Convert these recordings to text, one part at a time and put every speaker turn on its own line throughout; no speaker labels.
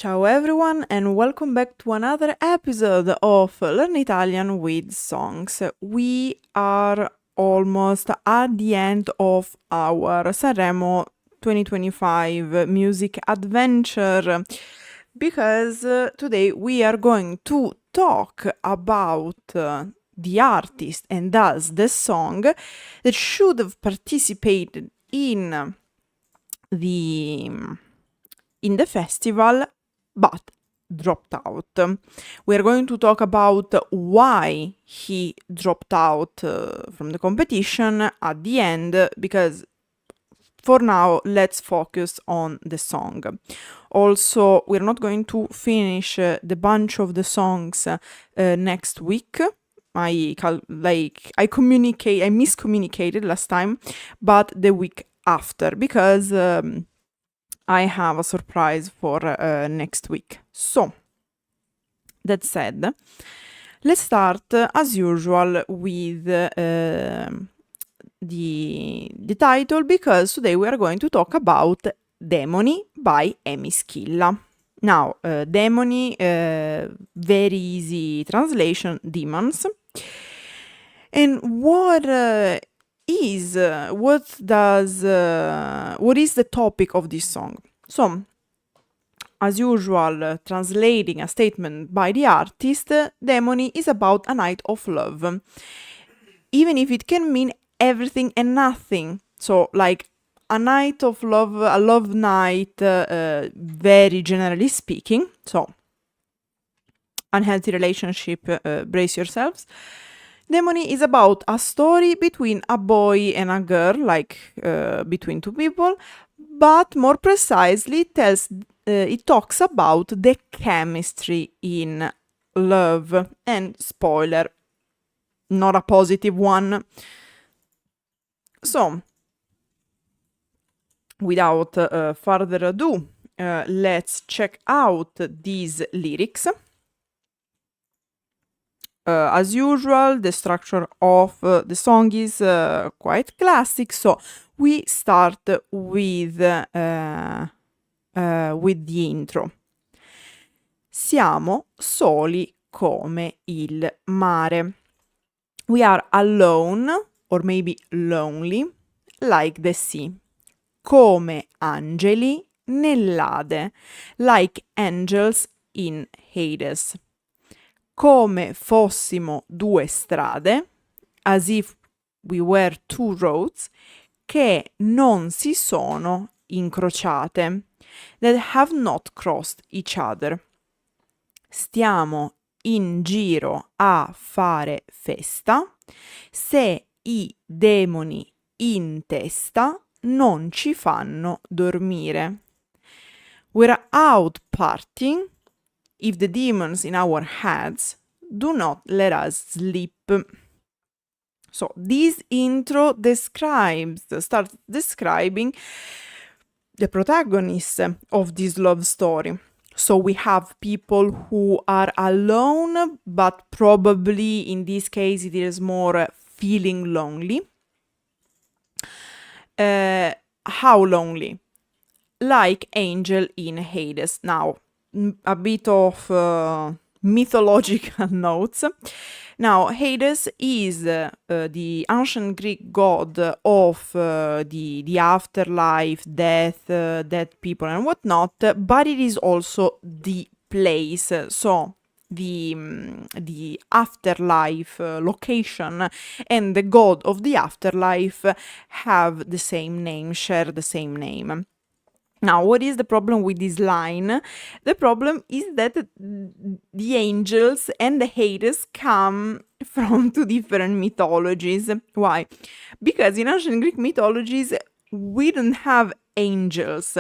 Ciao everyone and welcome back to another episode of Learn Italian with Songs. We are almost at the end of our Sanremo 2025 music adventure because today we are going to talk about the artist and thus the song that should have participated in the festival but dropped out. We are going to talk about why he dropped out from the competition at the end, because for now let's focus on the song. Also, we're not going to finish the bunch of the songs next week. I miscommunicated last time, but the week after, because I have a surprise for next week. So, that said, let's start as usual with the title, because today we are going to talk about Demoni by Emis Killa. Now, Demoni, very easy translation, demons. And what is the topic of this song? So, as usual, translating a statement by the artist, Demoni is about a night of love, even if it can mean everything and nothing. So, like a night of love, a love night, very generally speaking. So, unhealthy relationship, brace yourselves. Demoni is about a story between a boy and a girl, like between two people, but more precisely it talks about the chemistry in love. And spoiler, not a positive one. So, without further ado, let's check out these lyrics. As usual, the structure of the song is quite classic, so we start with the intro. Siamo soli come il mare. We are alone, or maybe lonely, like the sea. Come angeli nell'Ade, like angels in Hades. Come fossimo due strade, as if we were two roads, che non si sono incrociate, that have not crossed each other. Stiamo in giro a fare festa, se i demoni in testa non ci fanno dormire. We're out partying if the demons in our heads do not let us sleep. So this intro starts describing the protagonist of this love story. So we have people who are alone, but probably in this case it is more feeling lonely. How lonely? Like angel in Hades. Now, a bit of mythological notes. Now, Hades is the ancient Greek god of the afterlife, death, dead people and whatnot, but it is also the place. So, the afterlife location and the god of the afterlife have the same name, share the same name. Now, what is the problem with this line? The problem is that the angels and the Hades come from two different mythologies. Why? Because in ancient Greek mythologies, we don't have angels.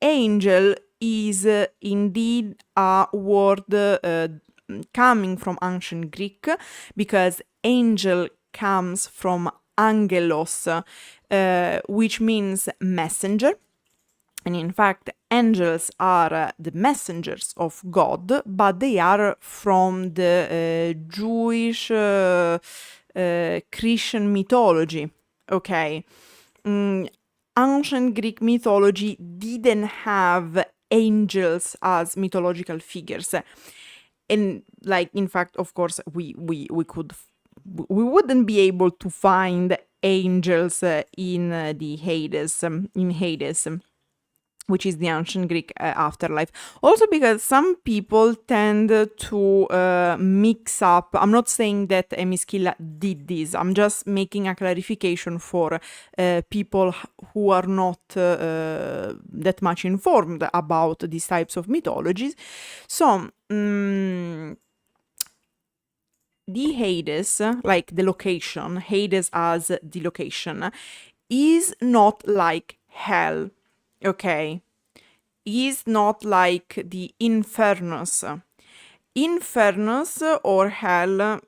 Angel is indeed a word coming from ancient Greek, because angel comes from angelos, which means messenger. And in fact, angels are the messengers of God, but they are from the Jewish Christian mythology. Okay. Ancient Greek mythology didn't have angels as mythological figures. And like, in fact, of course, we wouldn't be able to find angels in the Hades, in Hades, which is the ancient Greek afterlife. Also because some people tend to mix up. I'm not saying that Emis Killa did this. I'm just making a clarification for people who are not that much informed about these types of mythologies. So, the Hades, like the location, Hades as the location, is not like hell. Okay, is not like the infernus. Infernus or hell,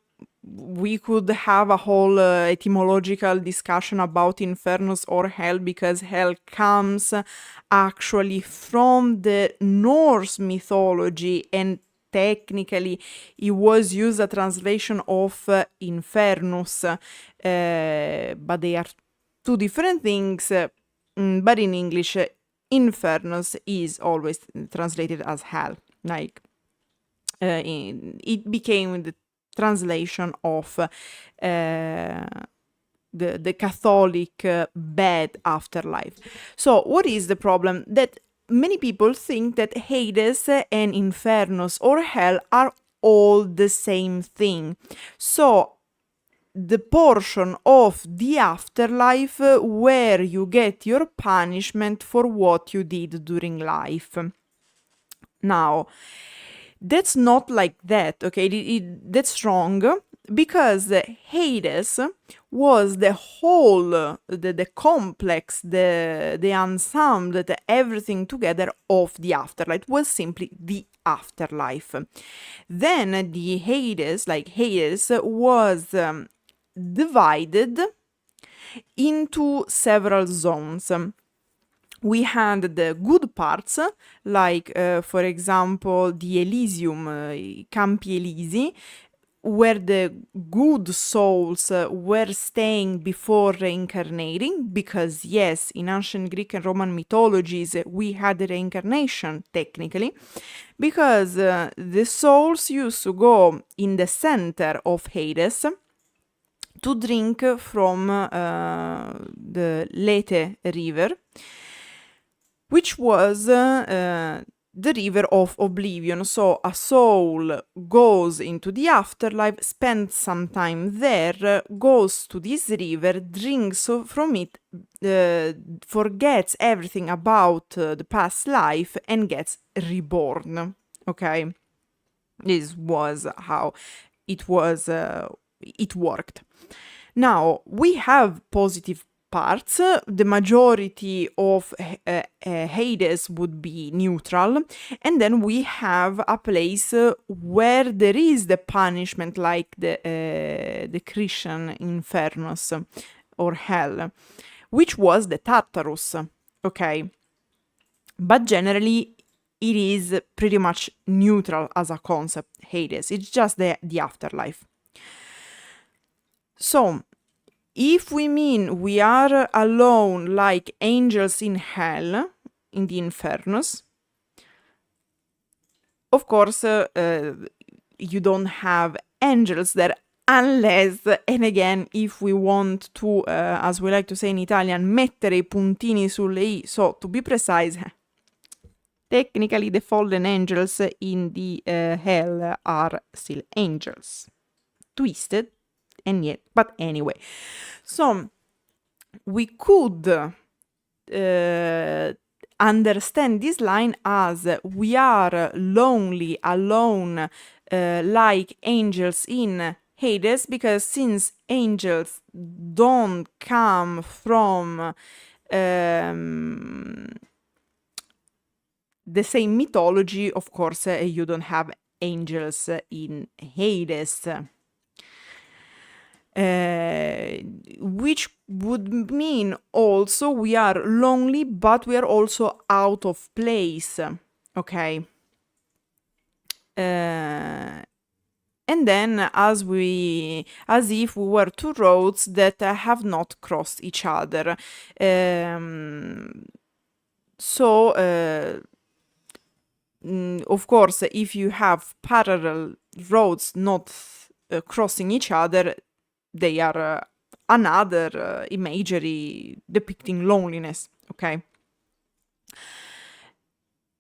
we could have a whole etymological discussion about infernus or hell, because hell comes actually from the Norse mythology, and technically it was used a translation of infernus, but they are two different things. But in English, infernus is always translated as hell. Like, it became the translation of the Catholic bad afterlife. So what is the problem? That many people think that Hades and infernus or hell are all the same thing. So the portion of the afterlife where you get your punishment for what you did during life. Now, that's not like that, okay? That's wrong, because Hades was the whole, the complex, the ensemble, the everything together of the afterlife. It was simply the afterlife. Then the Hades, like Hades, was divided into several zones. We had the good parts, like for example the Elysium, Campi Elisi, where the good souls were staying before reincarnating, because yes, in ancient Greek and Roman mythologies we had reincarnation technically, because the souls used to go in the center of Hades to drink from the Lete river, which was the river of oblivion. So a soul goes into the afterlife, spends some time there, goes to this river, drinks from it, forgets everything about the past life, and gets reborn. Okay, this was how it was. It worked. Now, we have positive parts. The majority of Hades would be neutral, and then we have a place where there is the punishment, like the Christian infernus or hell, which was the Tartarus. Okay, but generally it is pretty much neutral as a concept. Hades, it's just the afterlife. So, if we mean we are alone like angels in hell, in the infernus, of course, you don't have angels there, unless, and again, if we want to, as we like to say in Italian, mettere I puntini sulle i, so to be precise, technically the fallen angels in the hell are still angels. Twisted, and yet, but anyway. So, we could understand this line as we are lonely, alone, like angels in Hades, because since angels don't come from the same mythology, of course, you don't have angels in Hades. Which would mean also we are lonely, but we are also out of place. Okay. And then as if we were two roads that have not crossed each other. So of course, if you have parallel roads not crossing each other, they are another imagery depicting loneliness, okay?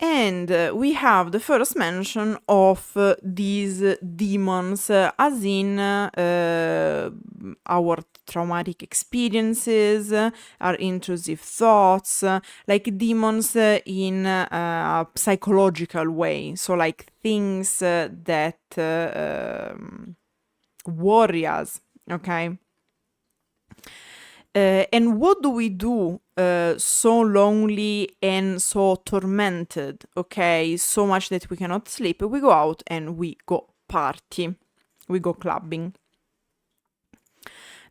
And we have the first mention of these demons, as in our traumatic experiences, our intrusive thoughts, like demons in a psychological way. So, like things that worry us, okay? And what do we do so lonely and so tormented, okay? So much that we cannot sleep. We go out and we go party. We go clubbing.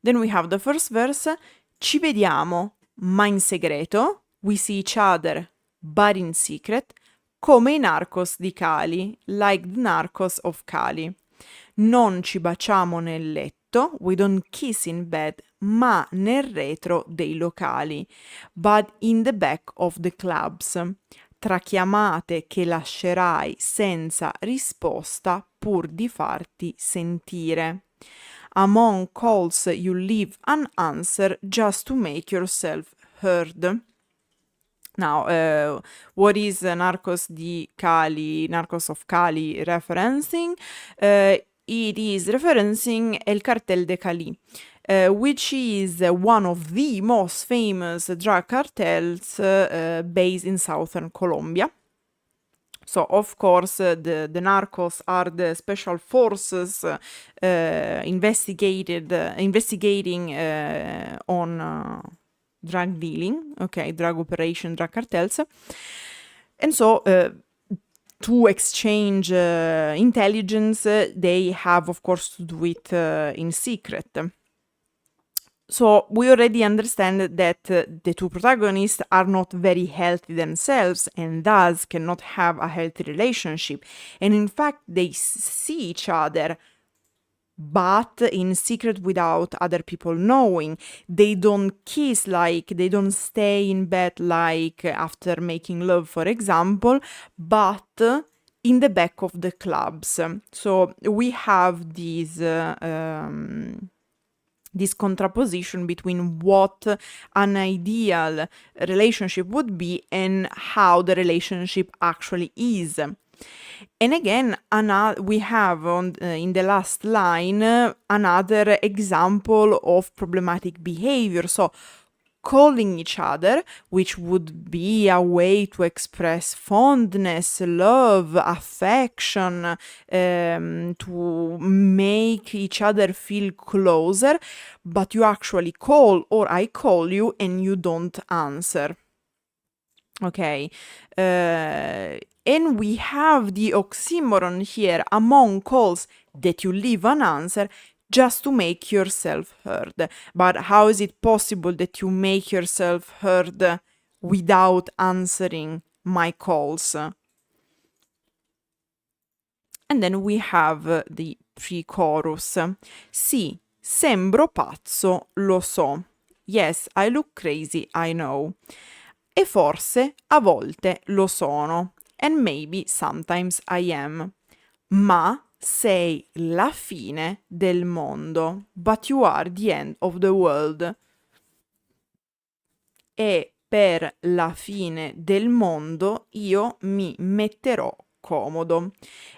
Then we have the first verse. Ci vediamo, ma in segreto. We see each other, but in secret. Come i narcos di Cali, like the narcos of Cali. Non ci baciamo nel letto, we don't kiss in bed, ma nel retro dei locali, but in the back of the clubs. Tra chiamate che lascerai senza risposta pur di farti sentire. Among calls you leave unanswered just to make yourself heard. Now, what is Narcos di Cali, Narcos of Cali referencing? It is referencing El Cartel de Cali, which is one of the most famous drug cartels based in southern Colombia. So, of course, the narcos are the special forces investigating on drug dealing, okay, drug operation, drug cartels. And so, to exchange intelligence, they have, of course, to do it in secret. So we already understand that the two protagonists are not very healthy themselves and thus cannot have a healthy relationship. And in fact, they see each other, but in secret without other people knowing. They don't kiss, like they don't stay in bed like after making love, for example, but in the back of the clubs. So we have this contraposition between what an ideal relationship would be and how the relationship actually is. And again, we have in the last line another example of problematic behavior. So calling each other, which would be a way to express fondness, love, affection, to make each other feel closer, but you actually call, or I call you, and you don't answer. Okay. And we have the oxymoron here among calls that you leave unanswered just to make yourself heard. But how is it possible that you make yourself heard without answering my calls? And then we have the pre-chorus. Sì, sembro pazzo, lo so. Yes, I look crazy, I know. E forse a volte lo sono. And maybe sometimes I am. Ma sei la fine del mondo, but you are the end of the world. E per la fine del mondo io mi metterò comodo.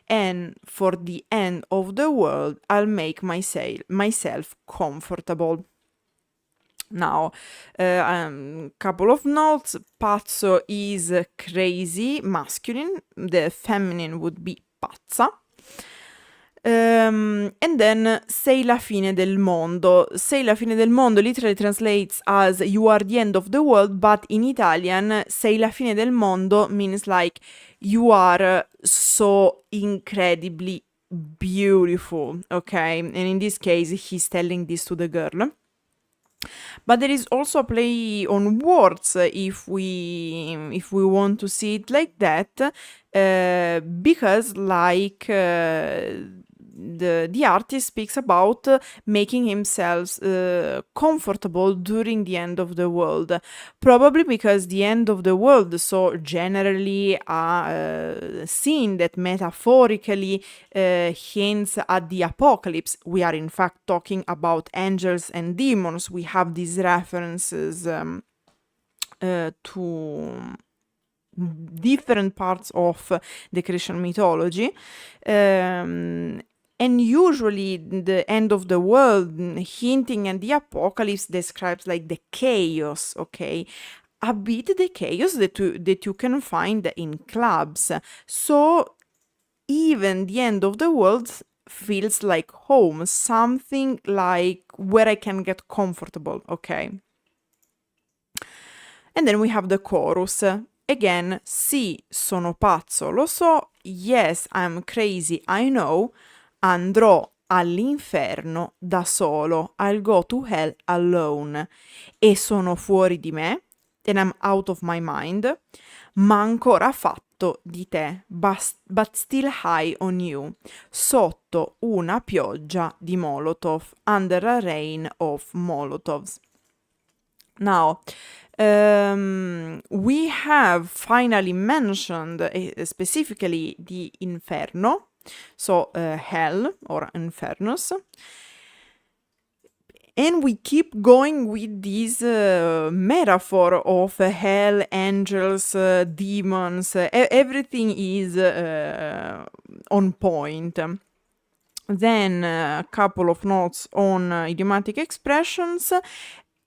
And for the end of the world I'll make myself comfortable. Now, couple of notes. Pazzo is crazy, masculine. The feminine would be pazza. And then sei la fine del mondo. Sei la fine del mondo literally translates as you are the end of the world, but in Italian, sei la fine del mondo means like you are so incredibly beautiful, okay? And in this case, he's telling this to the girl. But there is also a play on words if we want to see it like that, because like the artist speaks about making himself comfortable during the end of the world, probably because the end of the world, so generally a scene that metaphorically hints at the apocalypse. We are in fact talking about angels and demons. We have these references to different parts of the Christian mythology. And usually the end of the world, hinting at the apocalypse, describes like the chaos, okay? A bit the chaos that you can find in clubs. So even the end of the world feels like home, something like where I can get comfortable, okay? And then we have the chorus. Again, sì, sono pazzo, lo so. Yes, I'm crazy, I know. Andrò all'inferno da solo. I'll go to hell alone. E sono fuori di me. And I'm out of my mind. Ma ancora fatto di te. But still high on you. Sotto una pioggia di Molotov. Under a rain of Molotovs. Now, we have finally mentioned specifically the Inferno, so hell or Infernus. And we keep going with this metaphor of hell, angels, demons, everything is on point. Then a couple of notes on idiomatic expressions.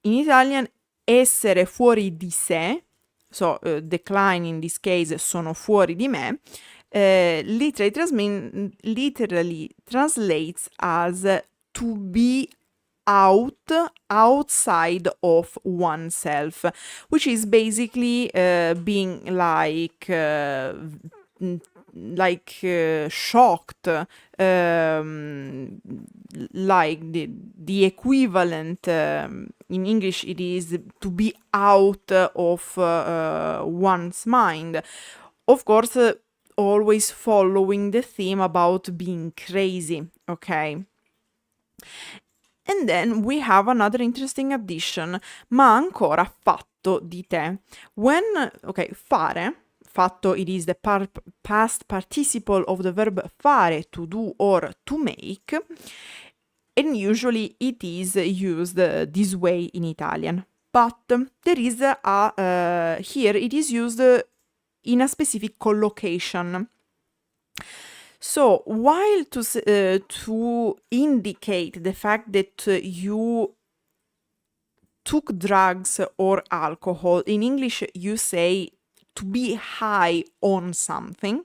In Italian, essere fuori di sé, so decline in this case, sono fuori di me, literally translates as to be outside of oneself, which is basically being shocked, like the equivalent in English it is to be out of one's mind. Of course, always following the theme about being crazy, okay? And then we have another interesting addition, ma ancora fatto di te. When, okay, fare, fatto, it is the past participle of the verb fare, to do or to make, and usually it is used this way in Italian. But there is here it is used in a specific collocation. So while to indicate the fact that you took drugs or alcohol, in English you say to be high on something.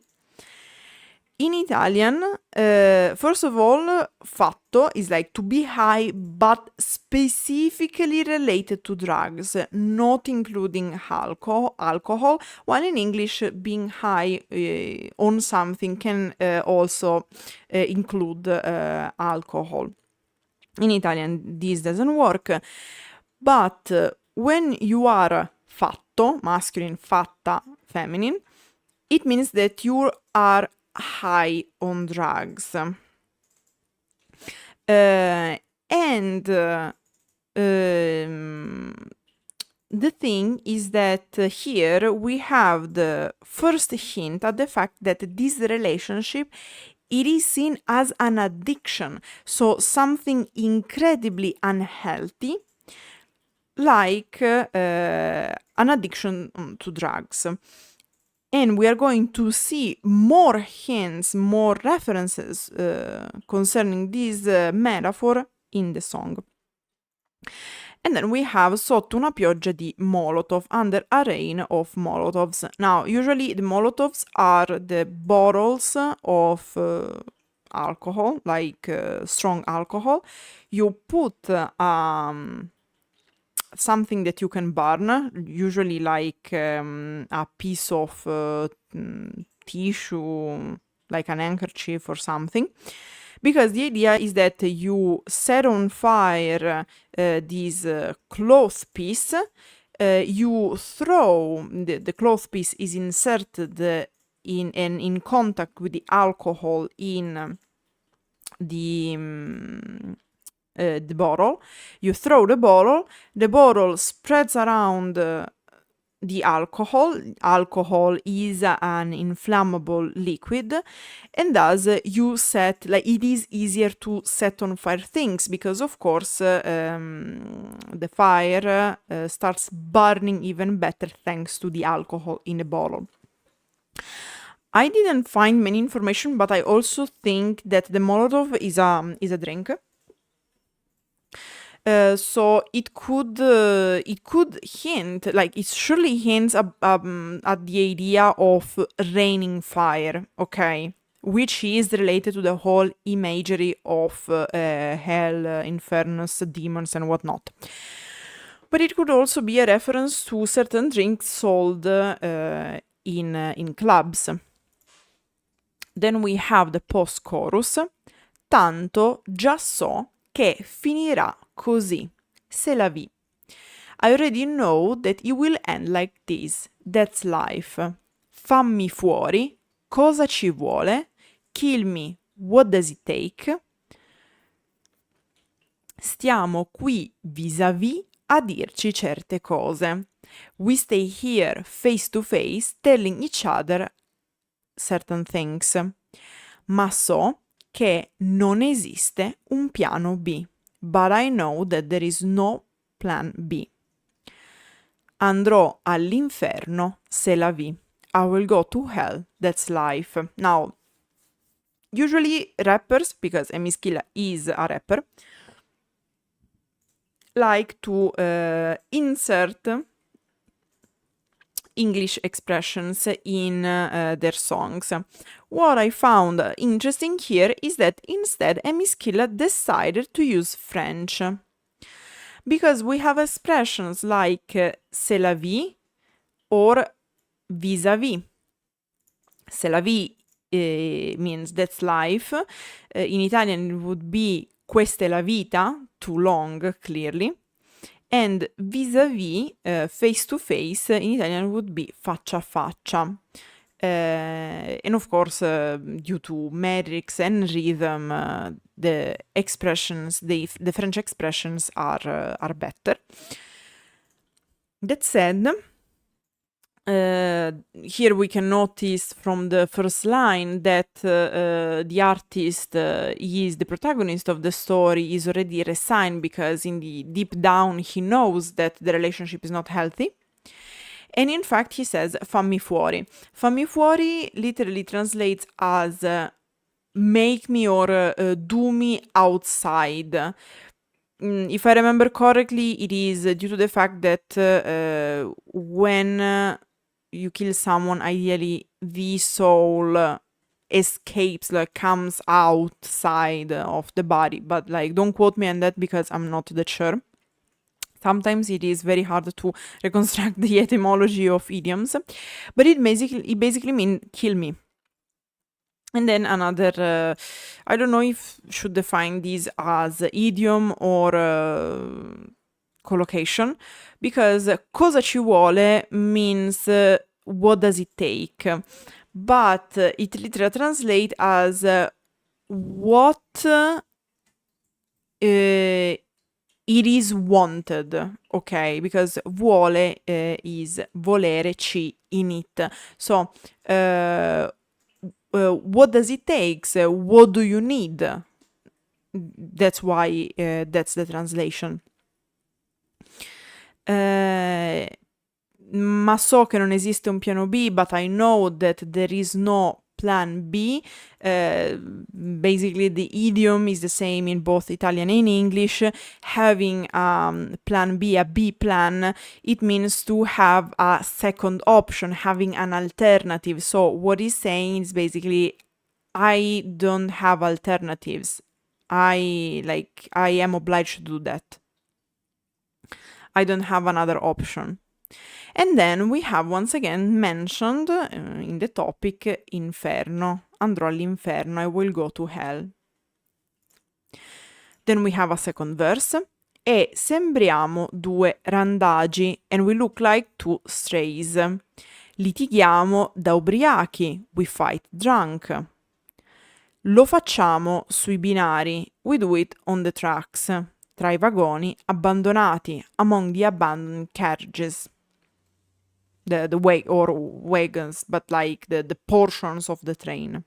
In Italian, first of all, fatto is like to be high, but specifically related to drugs, not including alcohol, while in English, being high on something can also include alcohol. In Italian, this doesn't work, but when you are fatto, masculine, fatta, feminine, it means that you are high on drugs. And the thing is that here we have the first hint at the fact that this relationship, it is seen as an addiction, so something incredibly unhealthy, like an addiction to drugs. And we are going to see more hints, more references concerning this metaphor in the song. And then we have sotto una pioggia di Molotov, under a rain of Molotovs. Now, usually the Molotovs are the bottles of alcohol, like strong alcohol. You put something that you can burn, usually like a piece of tissue, like an handkerchief or something, because the idea is that you set on fire this cloth piece, you throw, the cloth piece is inserted in contact with the alcohol in the bottle. You throw the bottle spreads around the alcohol. Alcohol is an inflammable liquid, and thus you set, like, it is easier to set on fire things because, of course, the fire starts burning even better thanks to the alcohol in the bottle. I didn't find many information, but I also think that the Molotov is a drink. So it could hint, like, it surely hints at the idea of raining fire, okay, which is related to the whole imagery of hell, infernus, demons, and whatnot. But it could also be a reference to certain drinks sold in clubs. Then we have the post-chorus. Tanto già so che finirà così, c'est la vie. I already know that it will end like this, that's life. Fammi fuori, cosa ci vuole? Kill me, what does it take? Stiamo qui vis-à-vis a dirci certe cose. We stay here face to face telling each other certain things. Ma so che non esiste un piano B. But I know that there is no plan B. Andrò all'inferno, c'est la vie. I will go to hell, that's life. Now, usually rappers, because Emis Killa is a rapper, like to insert English expressions in their songs. What I found interesting here is that instead Emis Killa decided to use French, because we have expressions like c'est la vie or vis-à-vis. C'est la vie means that's life. In Italian it would be questa è la vita, too long, clearly. And vis-à-vis, face to face, in Italian would be faccia a faccia. And of course, due to metrics and rhythm, the expressions, the French expressions are better. That said, here we can notice from the first line that the artist is the protagonist of the story, is already resigned because in the deep down he knows that the relationship is not healthy. And in fact he says fammi fuori. Fammi fuori literally translates as make me or do me outside. If I remember correctly, it is due to the fact that when you kill someone, ideally the soul escapes, like comes outside of the body. But like, don't quote me on that because I'm not that sure. Sometimes it is very hard to reconstruct the etymology of idioms, but it basically means kill me. And then another, I don't know if should define this as idiom or collocation, because cosa ci vuole means what does it take, but it literally translates as what it is wanted, okay, because vuole is volere ci in it. So what does it take? What do you need? That's why that's the translation. Ma so che non esiste un piano B, but I know that there is no plan B. Basically, the idiom is the same in both Italian and English. Having plan B, a B plan, it means to have a second option, having an alternative. So what he's saying is basically, I don't have alternatives. I am obliged to do that. I don't have another option. And then we have once again mentioned in the topic inferno. Andrò all'inferno, I will go to hell. Then we have a second verse. E sembriamo due randagi, and we look like two strays. Litighiamo da ubriachi, we fight drunk. Lo facciamo sui binari. We do it on the tracks. Tra i vagoni abbandonati. Among the abandoned carriages. The wagons, but like the portions of the train.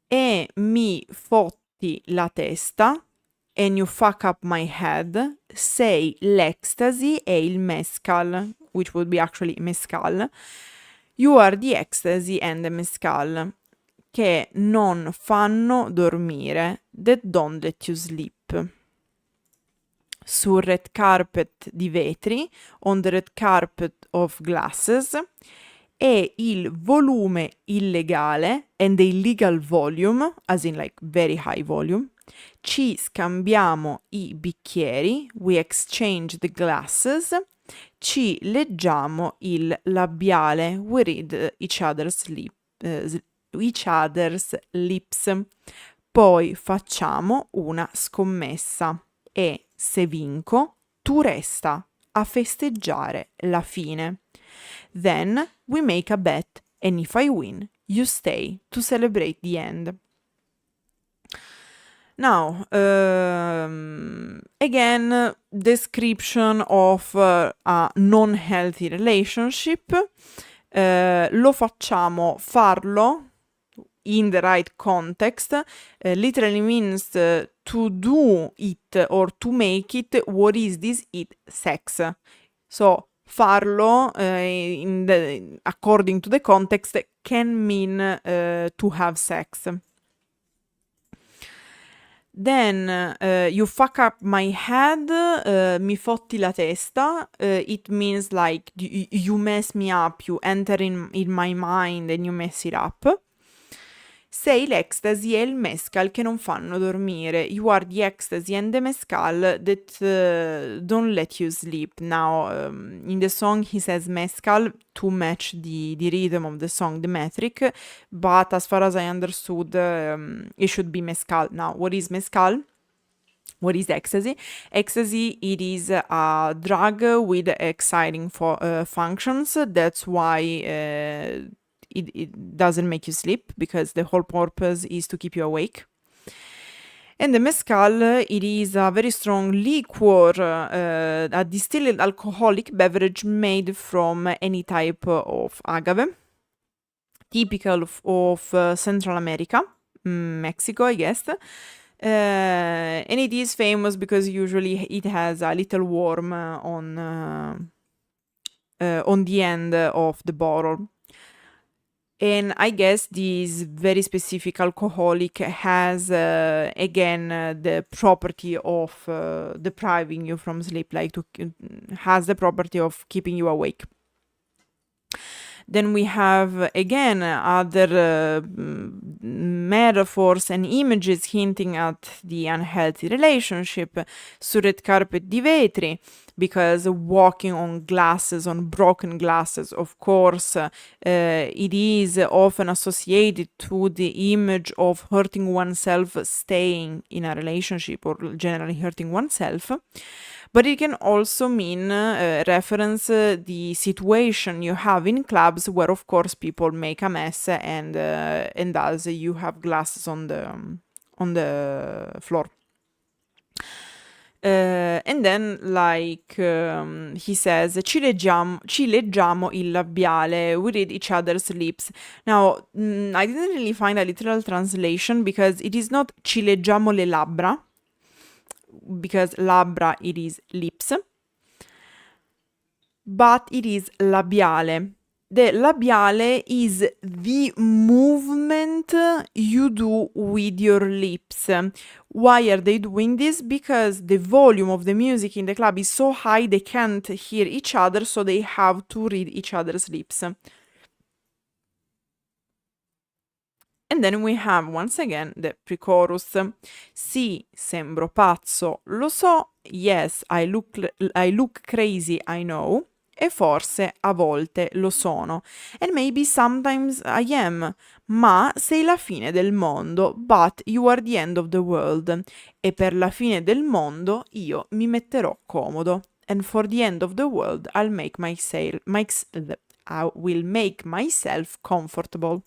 E mi fotti la testa, and you fuck up my head, sei l'ecstasy e il mescal, which would be actually mescal. You are the ecstasy and the mescal, che non fanno dormire, that don't let you sleep. Sul red carpet di vetri, on the red carpet of glasses, e il volume illegale, and the illegal volume, as in like very high volume, ci scambiamo i bicchieri, we exchange the glasses, ci leggiamo il labiale, we read each other's lips. Poi facciamo una scommessa e se vinco, tu resta a festeggiare la fine. Then we make a bet, and if I win, you stay to celebrate the end. Now, again, description of a non-healthy relationship. Lo facciamo, farlo, in the right context, literally means to do it or to make it. What is this? It sex. So farlo according to the context can mean to have sex. Then you fuck up my head, mi fotti la testa. It means like you mess me up, you enter in my mind and you mess it up. Sei l'ecstasy e il mescal che non fanno dormire. You are the ecstasy and the mescal that don't let you sleep. Now, in the song he says mescal to match the rhythm of the song, the metric, but as far as I understood, it should be mescal. Now, what is mescal? What is ecstasy? Ecstasy, it is a drug with exciting functions. That's why it doesn't make you sleep, because the whole purpose is to keep you awake. And the mezcal, it is a very strong liquor, a distilled alcoholic beverage made from any type of agave, typical of Central America, Mexico, I guess. And it is famous because usually it has a little worm on the end of the bottle. And I guess this very specific alcoholic has, again, the property of depriving you from sleep, like has the property of keeping you awake. Then we have, again, other metaphors and images hinting at the unhealthy relationship. Sul red carpet di vetri, because walking on glasses, on broken glasses, of course, it is often associated to the image of hurting oneself, staying in a relationship, or generally hurting oneself. But it can also mean reference the situation you have in clubs where, of course, people make a mess and thus you have glasses on the floor. And then, like he says, ci leggiamo il labiale, we read each other's lips. Now, I didn't really find a literal translation because it is not ci leggiamo le labbra, because labbra, it is lips, but it is labiale. The labiale is the movement you do with your lips. Why are they doing this? Because the volume of the music in the club is so high they can't hear each other, so they have to read each other's lips. And then we have, once again, the pre-chorus. Sì, sembro pazzo, lo so. Yes, I look crazy, I know. E forse a volte lo sono. And maybe sometimes I am. Ma sei la fine del mondo. But you are the end of the world. E per la fine del mondo io mi metterò comodo. And for the end of the world I will make myself comfortable.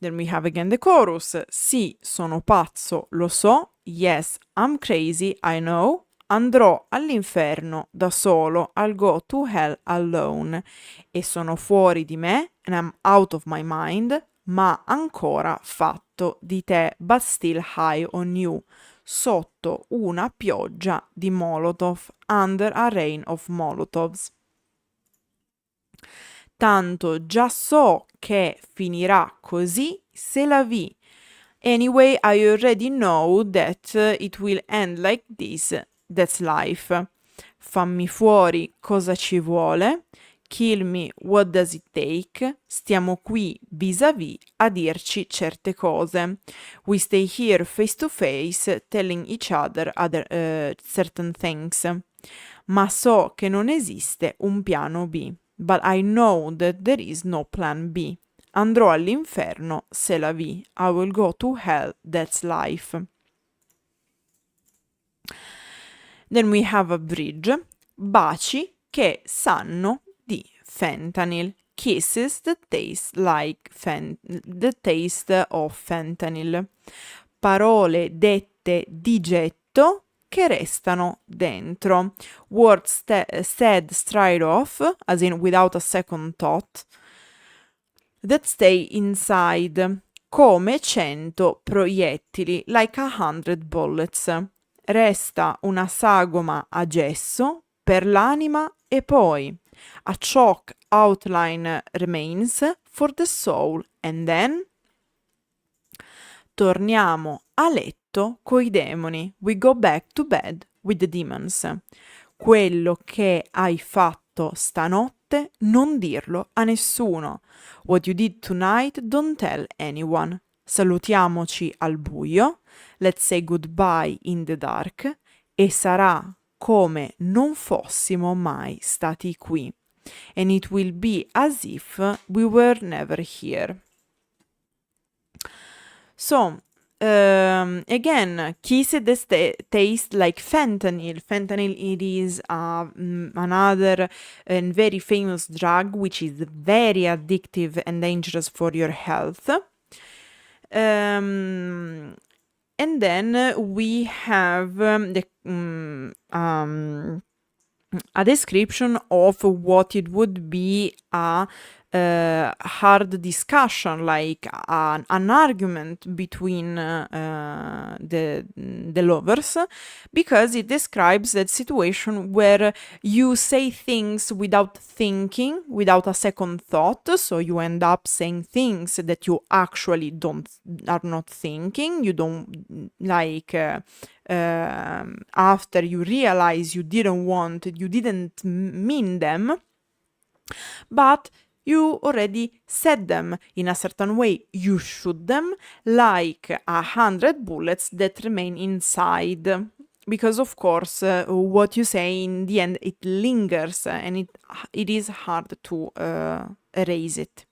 Then we have again the chorus. Sì, sono pazzo, lo so. Yes, I'm crazy, I know. Andrò all'inferno da solo. I'll go to hell alone. E sono fuori di me, and I'm out of my mind, ma ancora fatto di te, but still high on you. Sotto una pioggia di Molotov, under a rain of Molotovs. Tanto già so che finirà così, c'est la vie. Anyway, I already know that it will end like this, that's life. Fammi fuori, cosa ci vuole? Kill me, what does it take? Stiamo qui vis-à-vis a dirci certe cose. We stay here face to face, telling each other certain things. Ma so che non esiste un piano B. But I know that there is no plan B. Andrò all'inferno, c'est la vie. I will go to hell, that's life. Then we have a bridge. Baci che sanno di fentanyl. Kisses that taste like the taste of fentanyl. Parole dette di getto che restano dentro. Words said straight off, as in without a second thought, that stay inside, come 100 proiettili, like 100 bullets. Resta una sagoma a gesso per l'anima e poi a chalk outline remains for the soul, and then torniamo a letto coi demoni. We go back to bed with the demons. Quello che hai fatto stanotte non dirlo a nessuno. What you did tonight don't tell anyone. Salutiamoci al buio. Let's say goodbye in the dark. E sarà come non fossimo mai stati qui. And it will be as if we were never here. So, again, kisses that taste like fentanyl. Fentanyl, it is another and very famous drug which is very addictive and dangerous for your health. And then we have a description of what it would be a hard discussion, like an argument between the lovers, because it describes that situation where you say things without thinking, without a second thought, so you end up saying things that you actually are not thinking, you don't like after you realize you didn't mean them, but you already said them in a certain way. You shoot them like 100 bullets that remain inside. Because of course, what you say in the end, it lingers and it is hard to erase it.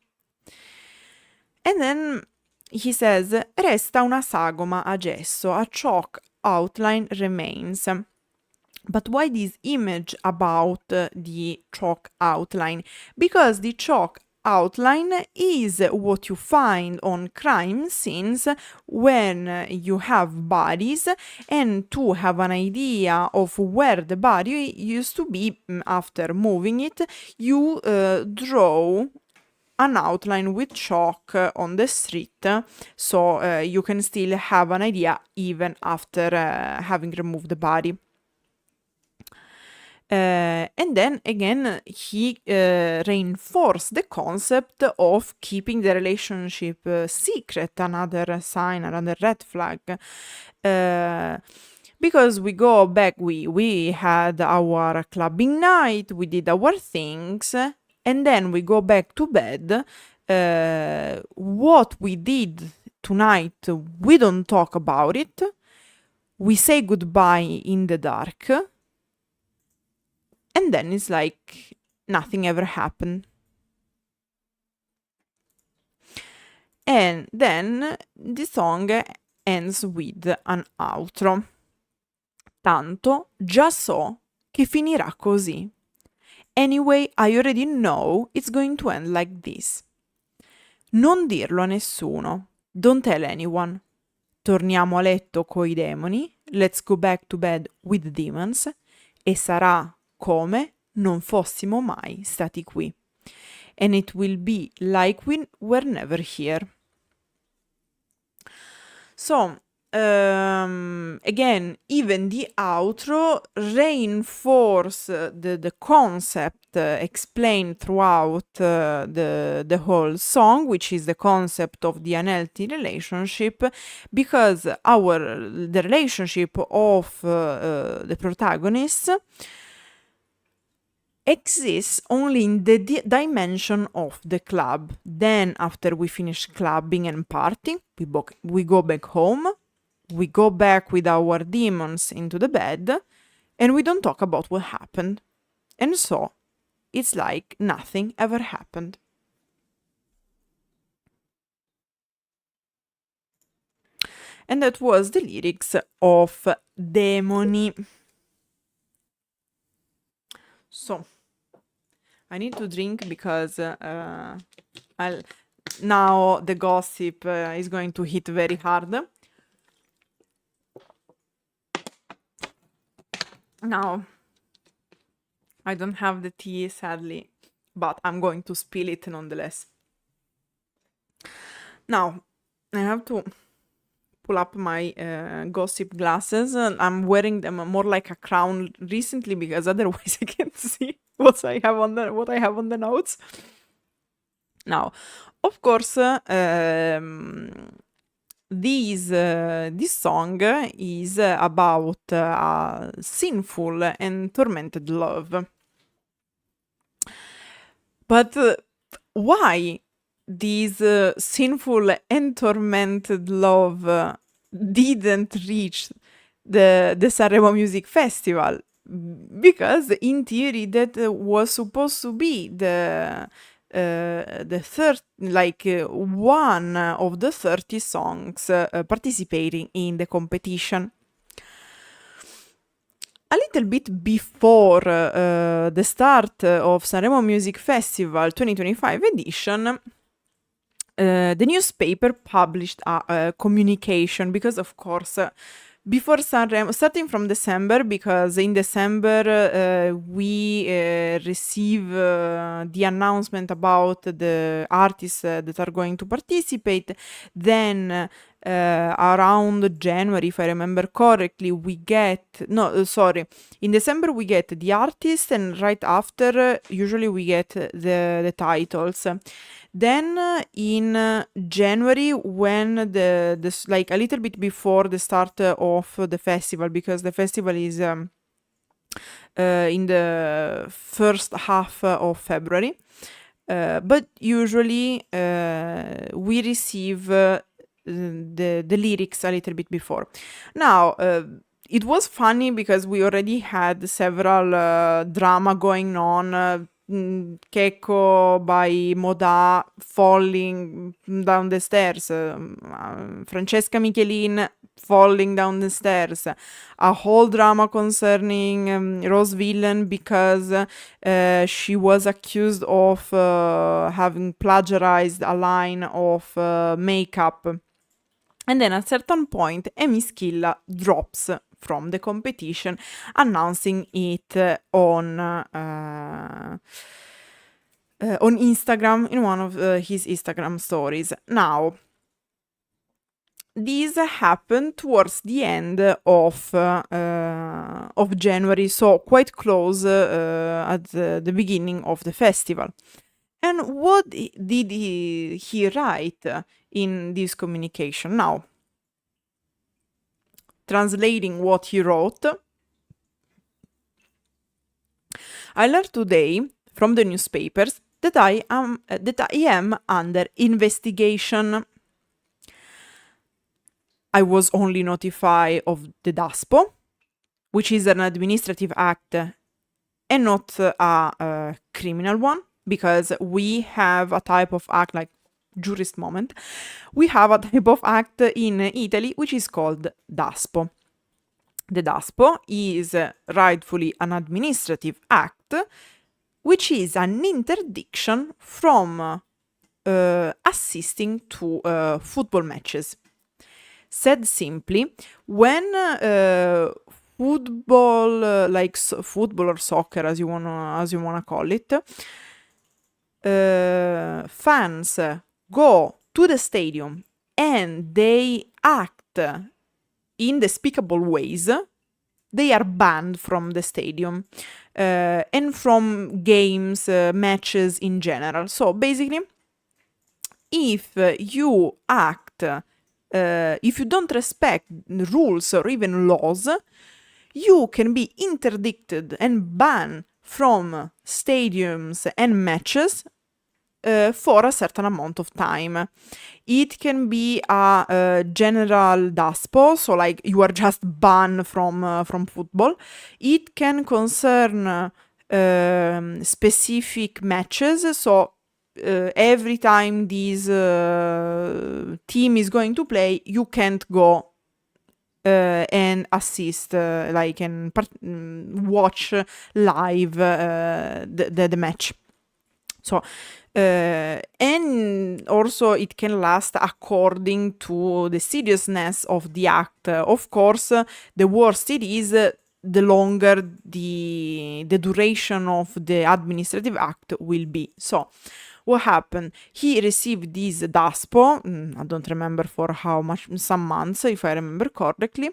And then he says, resta una sagoma a gesso, a chalk outline remains. But why this image about the chalk outline? Because the chalk outline is what you find on crime scenes when you have bodies, and to have an idea of where the body used to be after moving it, you draw an outline with chalk on the street, so you can still have an idea even after having removed the body. And then again, he reinforced the concept of keeping the relationship secret, another sign, another red flag. Because we go back, we had our clubbing night, we did our things, and then we go back to bed. What we did tonight, we don't talk about it. We say goodbye in the dark. And then it's like nothing ever happened. And then the song ends with an outro. Tanto già so che finirà così. Anyway, I already know it's going to end like this. Non dirlo a nessuno. Don't tell anyone. Torniamo a letto coi demoni. Let's go back to bed with demons. E sarà come non fossimo mai stati qui. And it will be like we were never here. So, again, even the outro reinforce the concept explained throughout the whole song, which is the concept of the unhealthy relationship, because the relationship of the protagonists exists only in the dimension of the club. Then, after we finish clubbing and partying, we go back home, we go back with our demons into the bed, and we don't talk about what happened. And so, it's like nothing ever happened. And that was the lyrics of Demoni. So, I need to drink because now the gossip is going to hit very hard. Now, I don't have the tea, sadly, but I'm going to spill it nonetheless. Now, I have to pull up my gossip glasses. I'm wearing them more like a crown recently because otherwise I can't see what I have on the notes. Now, of course, this song is about sinful and tormented love. But why this sinful and tormented love didn't reach the Sanremo Music Festival? Because in theory that was supposed to be the third, one of the 30 songs participating in the competition. A little bit before the start of Sanremo Music Festival 2025 edition, the newspaper published a communication because, of course, before Sanremo, starting from December, because in December we receive the announcement about the artists that are going to participate. Then around January, if I remember correctly, in December we get the artist, and right after usually we get the titles. Then in January, when like a little bit before the start of the festival, because the festival is in the first half of February, but usually we receive the lyrics a little bit before. Now, it was funny because we already had several drama going on. Checco by Modà falling down the stairs, Francesca Michelin falling down the stairs, a whole drama concerning Rose Villain because she was accused of having plagiarized a line of makeup. And then at a certain point, Emis Killa drops from the competition, announcing it on Instagram, in one of his Instagram stories. Now, this happened towards the end of January, so quite close at the beginning of the festival. And what did he write in this communication? Now, translating what he wrote, I learned today from the newspapers that I am under investigation. I was only notified of the DASPO, which is an administrative act and not a criminal one, because we have a type of act, like jurist moment, we have a type of act in Italy which is called DASPO. The DASPO is rightfully an administrative act, which is an interdiction from assisting to football matches. Said simply, when football, like football or soccer, as you wanna call it, fans go to the stadium and they act in despicable ways, they are banned from the stadium and from games, matches in general. So basically, if you act, if you don't respect rules or even laws, you can be interdicted and banned from stadiums and matches for a certain amount of time. It can be a general DASPO, so like you are just banned from football. It can concern specific matches, so every time this team is going to play, you can't go and assist, like, and watch live the match. So, and also it can last according to the seriousness of the act. Of course, the worse it is, the longer the duration of the administrative act will be. So, what happened? He received this DASPO, I don't remember for how much, some months, if I remember correctly,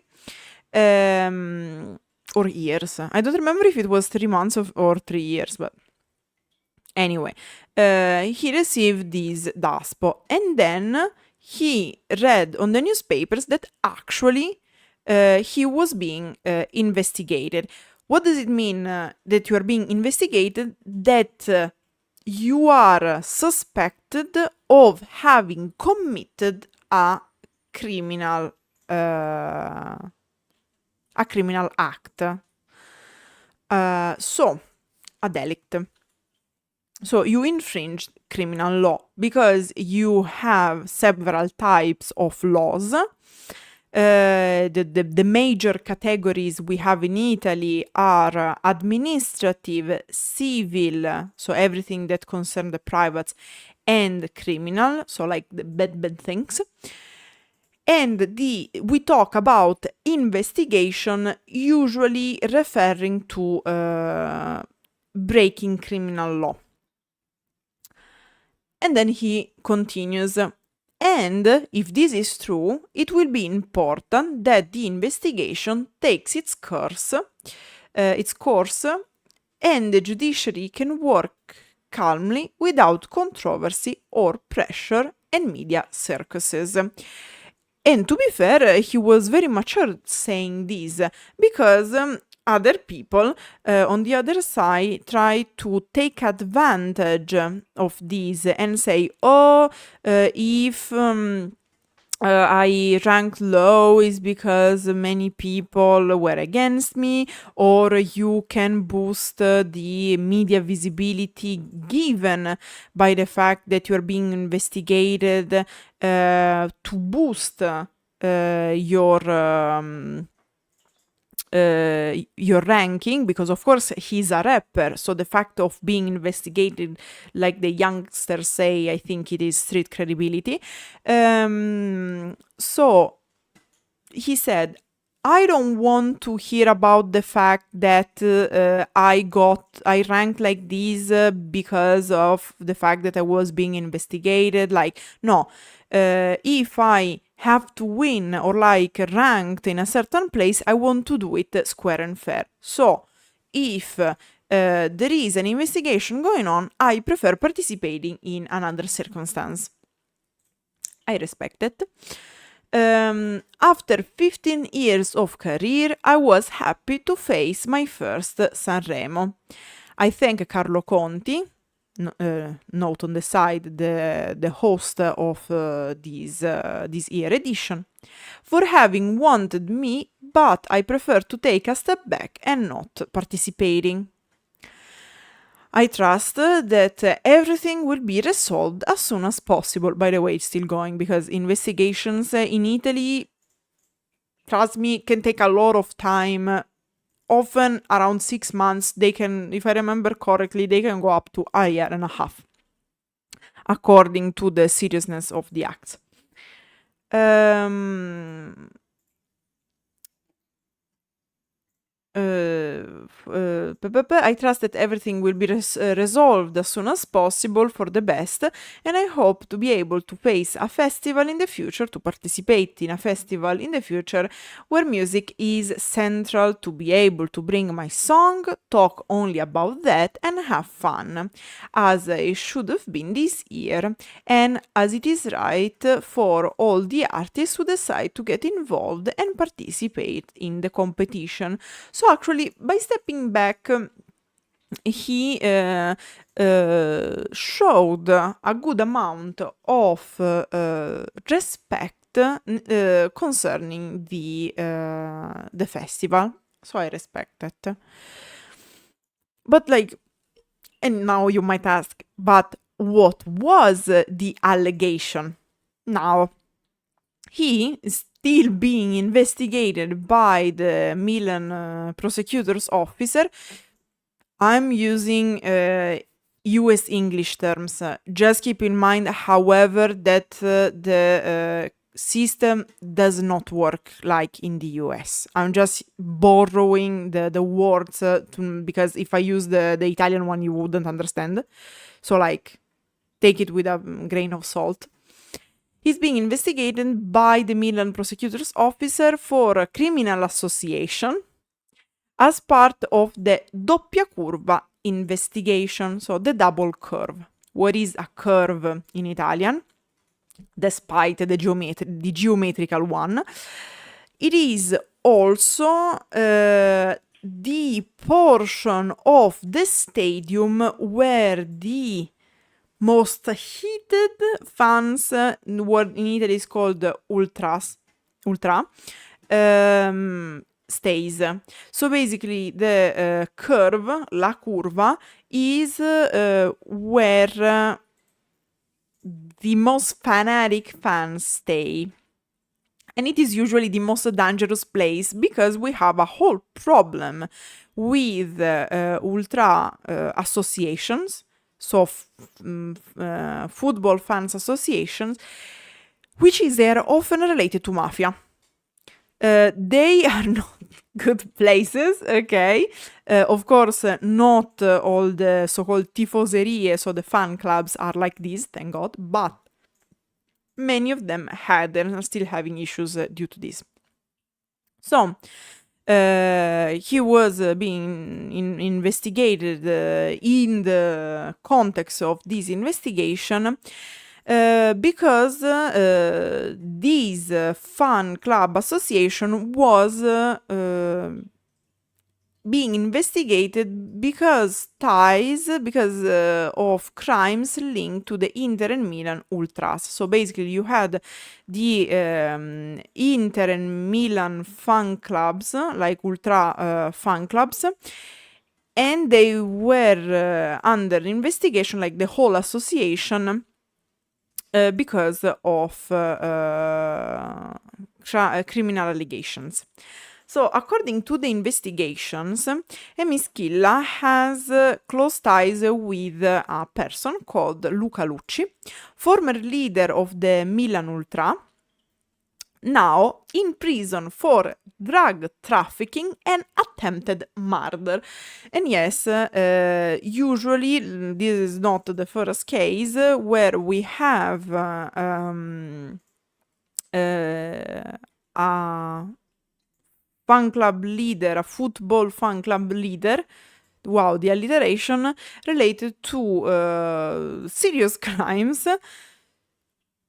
or years. I don't remember if it was 3 months or 3 years, but anyway, he received this DASPO, and then he read on the newspapers that actually he was being investigated. What does it mean that you are being investigated? That you are suspected of having committed a criminal act. So, a delict. So you infringed criminal law because you have several types of laws. The major categories we have in Italy are administrative, civil, so everything that concerns the privates, and criminal, so like the bad things. And we talk about investigation, usually referring to breaking criminal law. And then he continues. And if this is true, it will be important that the investigation takes its course, and the judiciary can work calmly without controversy or pressure and media circuses. And to be fair, he was very mature saying this, because other people on the other side try to take advantage of this and say, if I ranked low is because many people were against me, or you can boost the media visibility given by the fact that you're being investigated to boost your ranking, because of course he's a rapper, so the fact of being investigated, like the youngsters say, I think it is street credibility. So he said, I don't want to hear about the fact that I ranked like this because of the fact that I was being investigated. Like, no, if I have to win or like ranked in a certain place, I want to do it square and fair. So if there is an investigation going on, I prefer participating in another circumstance. I respect it. After 15 years of career, I was happy to face my first Sanremo. I thank Carlo Conti, note on the side, the host of this year edition, for having wanted me, but I prefer to take a step back and not participating. I trust that everything will be resolved as soon as possible. By the way, it's still going, because investigations in Italy, trust me, can take a lot of time. Often around 6 months. They can, if I remember correctly, they can go up to a year and a half. according to the seriousness of the acts. I trust that everything will be resolved as soon as possible for the best, and I hope to be able to face a festival in the future, to participate in a festival in the future where music is central, to be able to bring my song, talk only about that, and have fun, as it should have been this year, and as it is right for all the artists who decide to get involved and participate in the competition. So actually, by stepping back, he showed a good amount of respect concerning the festival. So I respect it. But like, and now you might ask, but what was the allegation? Now, he is still being investigated by the Milan prosecutor's officer. I'm using US English terms. Just keep in mind, however, that the system does not work like in the US. I'm just borrowing the words because if I use the Italian one, you wouldn't understand. So like, take it with a grain of salt. He's being investigated by the Milan prosecutor's officer for criminal association as part of the doppia curva investigation, so the double curve. What is a curve in Italian? Despite the geometrical one. It is also the portion of the stadium where the most heated fans, what in Italy is called ultra, stays. So basically the curve, la curva, is where the most fanatic fans stay. And it is usually the most dangerous place because we have a whole problem with ultra associations, so football fans associations, which is they are often related to mafia. They are not good places, okay? Of course, not all the so-called tifoserie, so the fan clubs are like this, thank God, but many of them had and are still having issues due to this. So, he was being investigated in the context of this investigation because this fan club association was being investigated because of crimes linked to the Inter and Milan Ultras. So basically you had the Inter and Milan fan clubs, like Ultra fan clubs, and they were under investigation, like the whole association, because of criminal allegations. So, according to the investigations, Emis Killa has close ties with a person called Luca Lucci, former leader of the Milan Ultra, now in prison for drug trafficking and attempted murder. And yes, usually this is not the first case where we have a fan club leader, a football fan club leader, wow, the alliteration, related to serious crimes,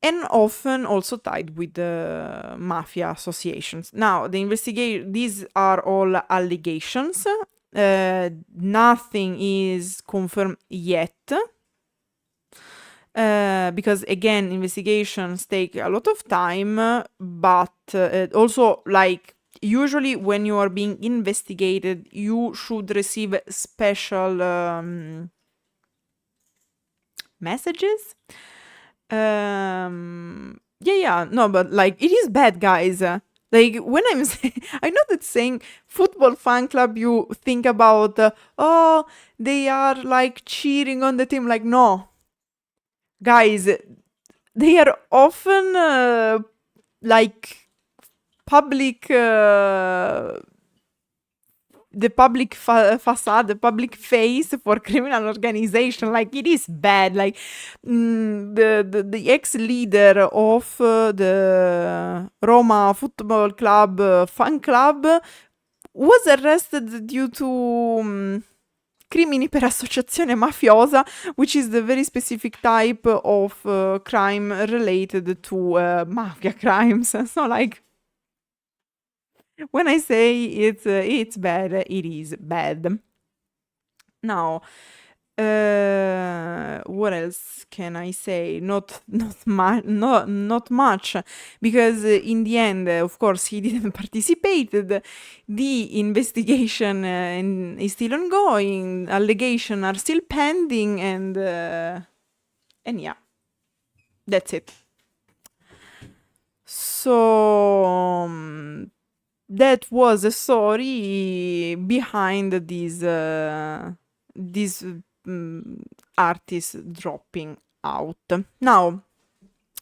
and often also tied with the mafia associations. Now, these are all allegations. Nothing is confirmed yet. Because again, investigations take a lot of time, but also, like, usually when you are being investigated, you should receive special messages. No, but like, it is bad, guys. Like, when I'm saying, I know that saying football fan club, you think about, oh, they are like cheering on the team. Like, no. guys, they are often like public the public facade, the public face for criminal organization. Like, it is bad. Like, the ex-leader of the Roma Football Club fan club was arrested due to crimini per associazione mafiosa, which is the very specific type of crime related to mafia crimes. So, like, when I say it's bad, it is bad. Now, what else can I say? Not much, because in the end, of course, he didn't participate. The investigation is still ongoing. Allegations are still pending, and yeah, that's it. So that was a story behind this artist dropping out. Now,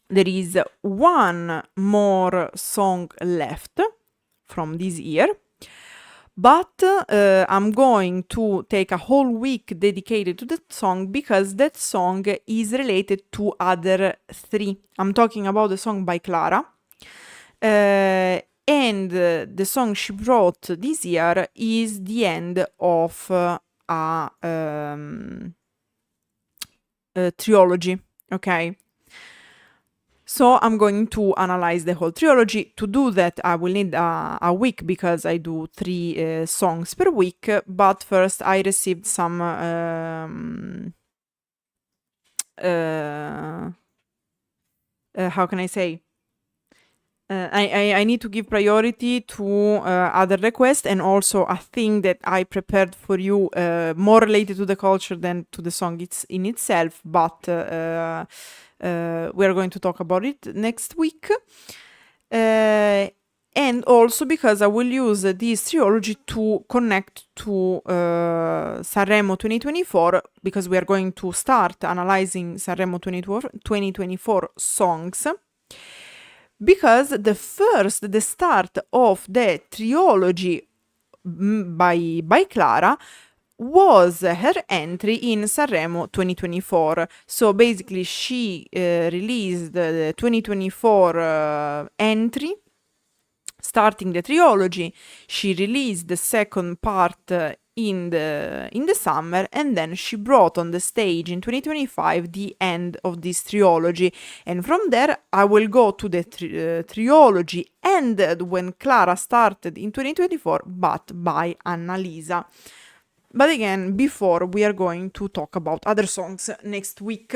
there is one more song left from this year, but I'm going to take a whole week dedicated to that song because that song is related to other three. I'm talking about the song by Clara. And the song she brought this year is the end of a trilogy, okay? So I'm going to analyze the whole trilogy. To do that, I will need a week because I do 3 songs per week. But first, I received some how can I say? I need to give priority to other requests, and also a thing that I prepared for you, more related to the culture than to the song in itself, but we are going to talk about it next week. And also because I will use this trilogy to connect to Sanremo 2024, because we are going to start analyzing Sanremo 2024 songs. Because the start of the trilogy by Clara was her entry in Sanremo 2024. So basically she released the 2024 entry, starting the trilogy. She released the second part in the summer, and then she brought on the stage in 2025 the end of this trilogy. And from there I will go to the trilogy ended when Clara started in 2024, but by Annalisa. But again, before, we are going to talk about other songs next week.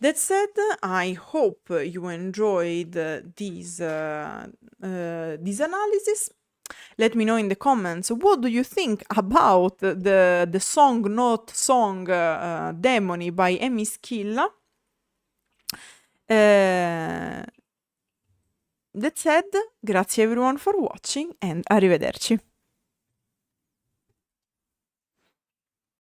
That said, I hope you enjoyed this analysis. Let me know in the comments, what do you think about the song not song Demoni by Emis Killa. That said, grazie everyone for watching, and arrivederci.